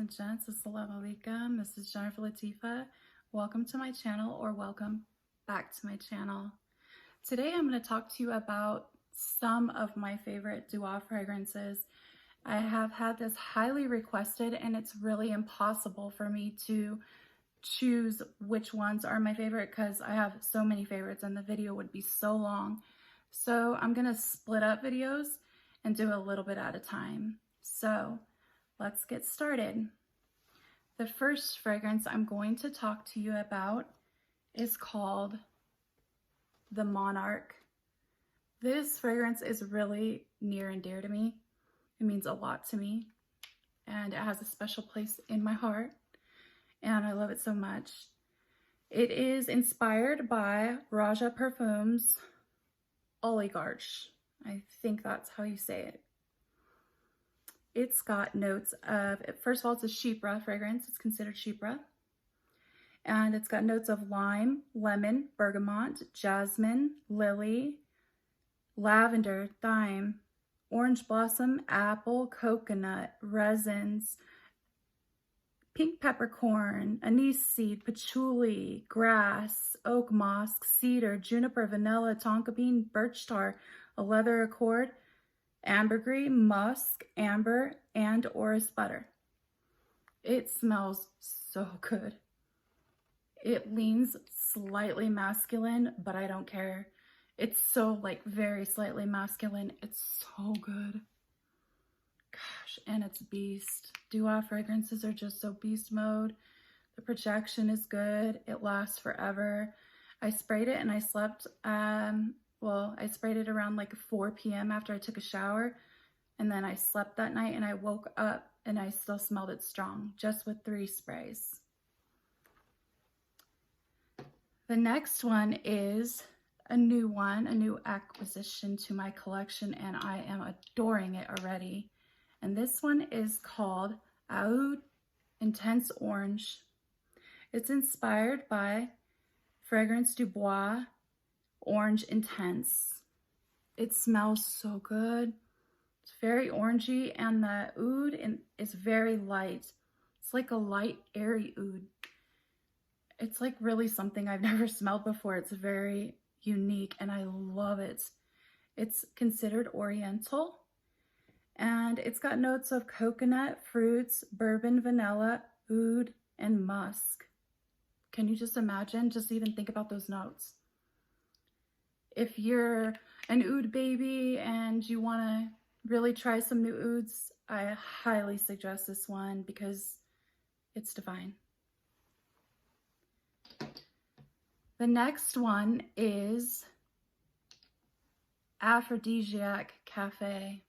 and gents, assalamu alaikum. This is Jennifer Latifa. Welcome to my channel, or welcome back to my channel. Today I'm going to talk to you about some of my favorite dua fragrances. I have had this highly requested and it's really impossible for me to choose which ones are my favorite because I have so many favorites and the video would be so long. So I'm going to split up videos and do a little bit at a time. So let's get started. The first fragrance I'm going to talk to you about is called the Monarch. This fragrance is really near and dear to me. It means a lot to me and it has a special place in my heart and I love it so much. It is inspired by Raja Perfume's Oligarch. I think that's how you say it. It's got notes of, first of all, it's a chypre fragrance. It's considered chypre. And it's got notes of lime, lemon, bergamot, jasmine, lily, lavender, thyme, orange blossom, apple, coconut, resins, pink peppercorn, anise seed, patchouli, grass, oak moss, cedar, juniper, vanilla, tonka bean, birch tar, a leather accord, ambergris, musk, amber, and orris butter. It smells so good. It leans slightly masculine, but I don't care. It's so very slightly masculine. It's so good. Gosh, and it's beast. Dua fragrances are just so beast mode. The projection is good. It lasts forever. I sprayed it and I slept, I sprayed it around 4 p.m. after I took a shower, and then I slept that night and I woke up and I still smelled it strong, just with 3 sprays. The next one is a new acquisition to my collection, and I am adoring it already. And this one is called Oud Intense Orange. It's inspired by Fragrance du Bois Orange Intense. It smells so good. It's very orangey, and the oud is very light. It's like a light, airy oud. It's really something I've never smelled before. It's very unique and I love it. It's considered oriental, and it's got notes of coconut, fruits, bourbon, vanilla, oud, and musk. Can you just imagine? Just even think about those notes. If you're an oud baby and you want to really try some new ouds, I highly suggest this one because it's divine. The next one is Aphrodisiac Cafe.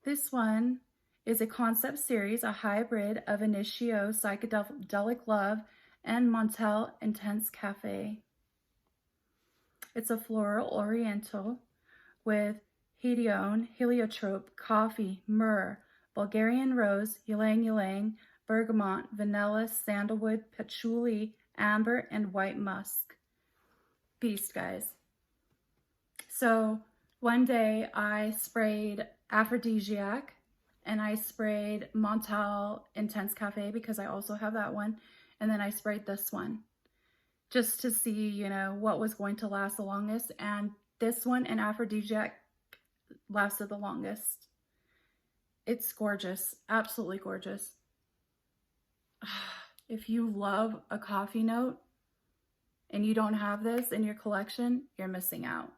This one is a concept series, a hybrid of Initio Psychedelic Love and Montel Intense Cafe. It's a floral oriental with hedione, heliotrope, coffee, myrrh, Bulgarian rose, ylang ylang, bergamot, vanilla, sandalwood, patchouli, amber, and white musk. Beast, guys. So one day I sprayed Aphrodisiac and I sprayed Montel Intense Cafe because I also have that one. And then I sprayed this one just to see, what was going to last the longest. And this one and Aphrodisiac lasted the longest. It's gorgeous, absolutely gorgeous. If you love a coffee note and you don't have this in your collection, you're missing out.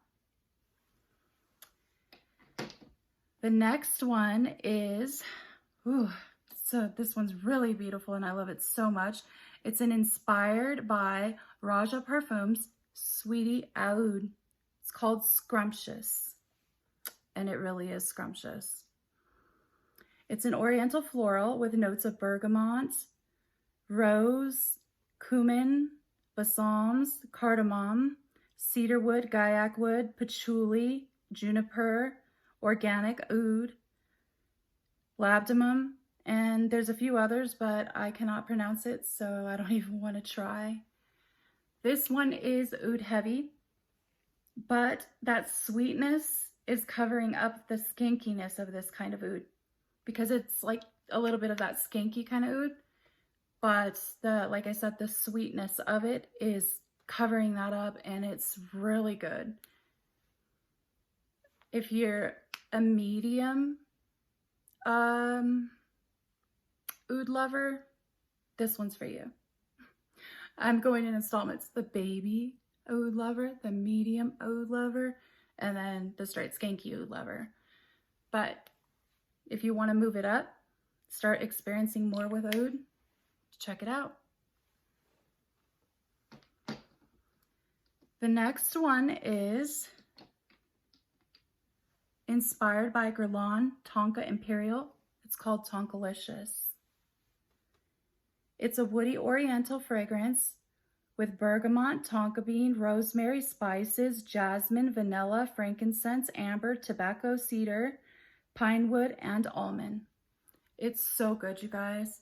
The next one is, this one's really beautiful and I love it so much. It's inspired by Raja Perfume's Sweetie Oud. It's called Scrumptious, and it really is scrumptious. It's an oriental floral with notes of bergamot, rose, cumin, balsams, cardamom, cedarwood, gaiac wood, patchouli, juniper, organic oud, labdanum, and there's a few others, but I cannot pronounce it, so I don't even want to try. This one is oud heavy, but that sweetness is covering up the skankiness of this kind of oud because it's a little bit of that skanky kind of oud, but like I said, the sweetness of it is covering that up, and it's really good. If you're a medium oud lover, this one's for you. I'm going in installments. The baby oud lover, the medium oud lover, and then the straight skanky oud lover. But if you want to move it up, start experiencing more with oud, check it out. The next one is inspired by Guerlain Tonka Imperial. It's called Tonkalicious. It's a woody oriental fragrance with bergamot, tonka bean, rosemary, spices, jasmine, vanilla, frankincense, amber, tobacco, cedar, pine wood, and almond. It's so good, you guys.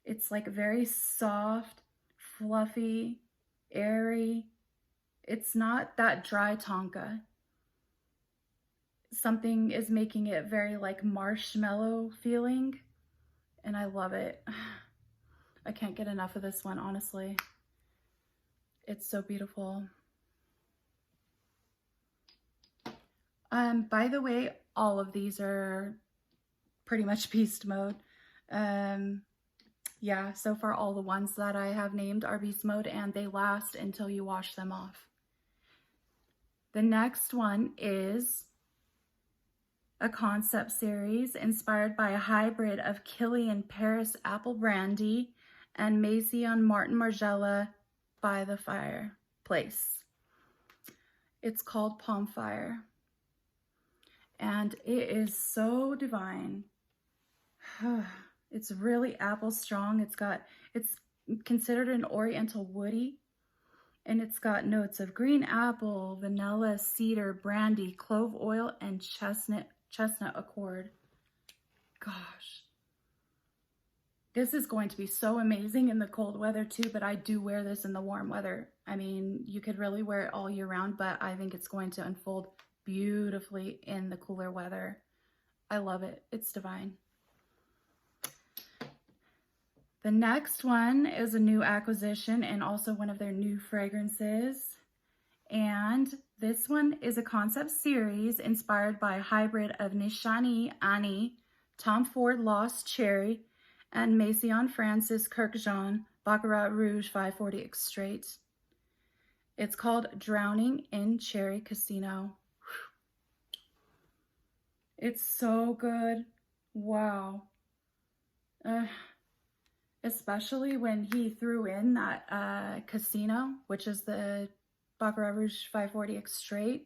It's like very soft, fluffy, airy. It's not that dry tonka. Something is making it very like marshmallow feeling, and I love it. I can't get enough of this one, honestly. It's so beautiful. By the way, all of these are pretty much beast mode. Yeah, so far all the ones that I have named are beast mode, and they last until you wash them off. The next one is a concept series inspired by a hybrid of Killian Paris Apple Brandy and Maison Martin Margiela by the Fireplace. It's called Palm Fire, and it is so divine. It's really apple strong. It's considered an oriental woody, and it's got notes of green apple, vanilla, cedar, brandy, clove oil, and chestnut accord. Gosh, this is going to be so amazing in the cold weather too, but I do wear this in the warm weather. I mean, you could really wear it all year round, but I think it's going to unfold beautifully in the cooler weather. I love it. It's divine. The next one is a new acquisition and also one of their new fragrances. And this one is a concept series inspired by a hybrid of Nishani Annie, Tom Ford Lost Cherry, and Maison Francis Kirkjean Baccarat Rouge 540 Extrait. It's called Drowning in Cherry Casino. It's so good. Wow. Especially when he threw in that Casino, which is the Baccarat Rouge 540 Extrait.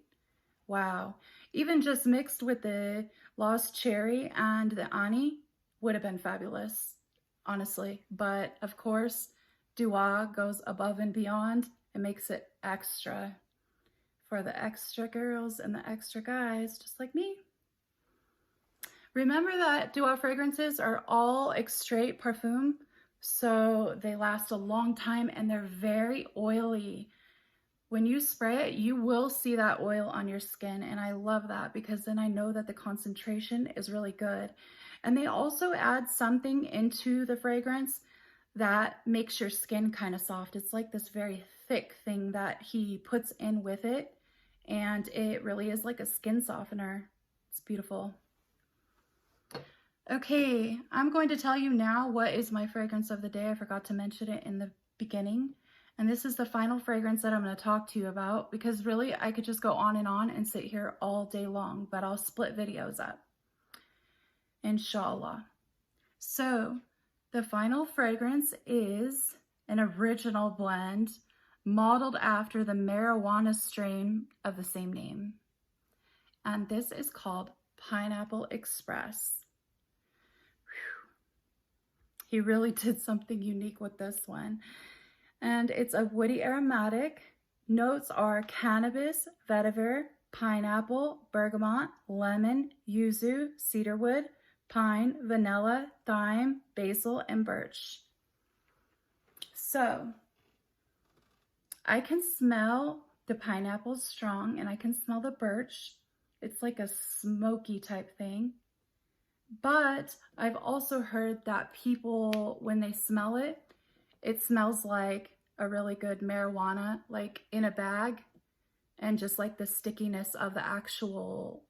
Wow. Even just mixed with the Lost Cherry and the Annie would have been fabulous, honestly. But of course, Duas goes above and beyond and makes it extra for the extra girls and the extra guys, just like me. Remember that Duas fragrances are all extrait perfume, so they last a long time and they're very oily. When you spray it, you will see that oil on your skin, and I love that because then I know that the concentration is really good. And they also add something into the fragrance that makes your skin kind of soft. It's like this very thick thing that he puts in with it, and it really is like a skin softener. It's beautiful. Okay, I'm going to tell you now what is my fragrance of the day. I forgot to mention it in the beginning. And this is the final fragrance that I'm going to talk to you about, because really I could just go on and sit here all day long, but I'll split videos up, inshallah. So the final fragrance is an original blend modeled after the marijuana strain of the same name. And this is called Pineapple Express. He really did something unique with this one. And it's a woody aromatic. Notes are cannabis, vetiver, pineapple, bergamot, lemon, yuzu, cedarwood, pine, vanilla, thyme, basil, and birch. So I can smell the pineapple strong, and I can smell the birch. It's like a smoky type thing. But I've also heard that people, when they smell it, it smells like a really good marijuana, like in a bag, and just like the stickiness of the actual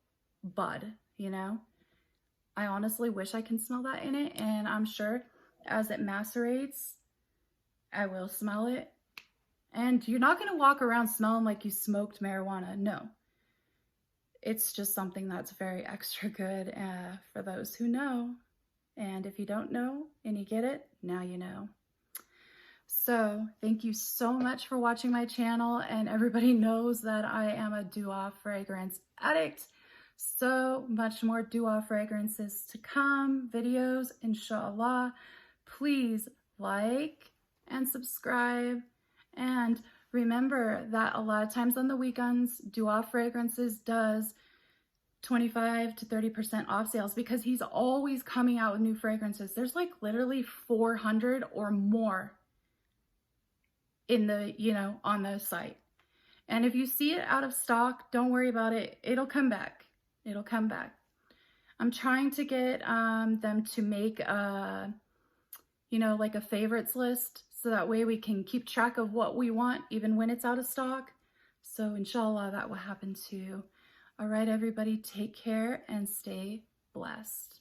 bud, you know? I honestly wish I can smell that in it, and I'm sure as it macerates, I will smell it. And you're not gonna walk around smelling like you smoked marijuana, no. It's just something that's very extra good for those who know. And if you don't know and you get it, now you know. So thank you so much for watching my channel, and everybody knows that I am a Dua fragrance addict. So much more Dua fragrances to come, videos, inshallah. Please like and subscribe. And remember that a lot of times on the weekends, Dua Fragrances does 25 to 30% off sales because he's always coming out with new fragrances. There's like literally 400 or more in the, on the site. And if you see it out of stock, don't worry about it. It'll come back. It'll come back. I'm trying to get them to make a, like a favorites list, so that way we can keep track of what we want even when it's out of stock. So inshallah, that will happen too. All right, everybody, take care and stay blessed.